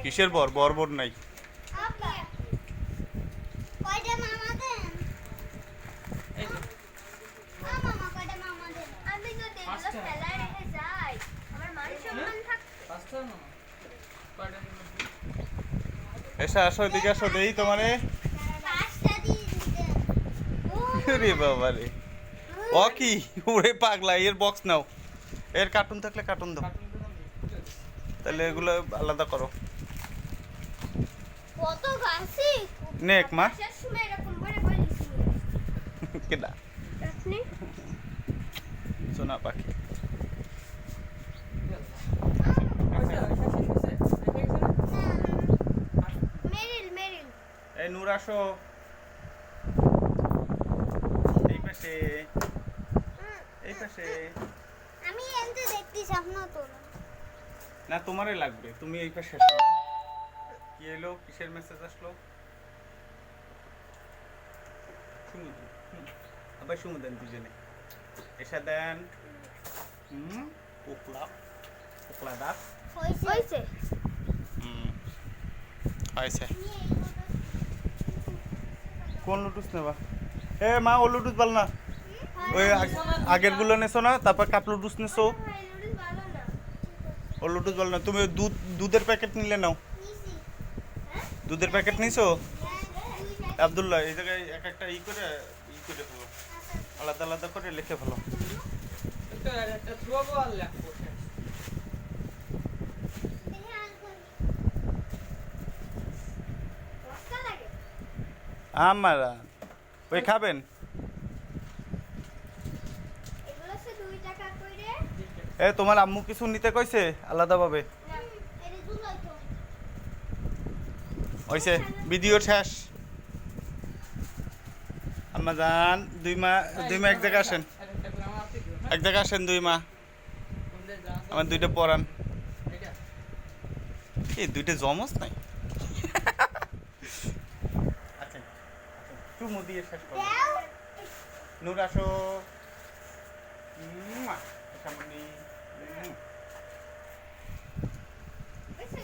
কিসের বর বর বর নাই? এসা আসো, এদিকে আসো, দেই তোমারে। রে বাবা রে, ও কি ওরে পাগলা, এর বক্স নাও, এর কার্টুন থাকলে কার্টুন দাও, তাহলে এগুলো আলাদা করো। কত গাছি নেক মা শেষ সময় এরকম করে বলিস কেডা আপনি সোনা পাখি। মেরিল মেরিল এই নূর আসো, এই পাশে, এই পাশে। আমি এনতে দেখতে স্বপ্ন তো না তোমারই লাগবে, তুমি এই পাশে আসো। কি এলো, কিসের মেসেজ আসলো? সুমুদু, আবার সুমুদেন দুজনে এসা দেন। পোকলা পোকলা দাঁত হইছে হয়েছে। কোন লুটুস নেবা? এ মা ও লুটুস বল না, ওই আগের গুলো নেছো না, তারপর কাপ লুটুস নেছো। ও লুটুস বল না, তুমি দুধের প্যাকেট নিলে নাও। দুধের প্যাকেট নিছো আব্দুল্লাহ? এই জায়গায় এক একটা ই করে ফেলো, আলাদা আলাদা করে লিখে ফেলো। আমার ওই খাবেন? এ তোমার আম্মু কিছু নিতে কইছে আলাদাভাবে? হইছে, ভিডিও শেষ। আম্মা যান, দুই মা এক জায়গায় আসেন, এক জায়গায় আসেন, দুই মা আমার দুইটা পরান। এই দুইটা জমজ নাই। আচ্ছা চুমু দিয়ে শেষ করো। নূর আসো। সামনে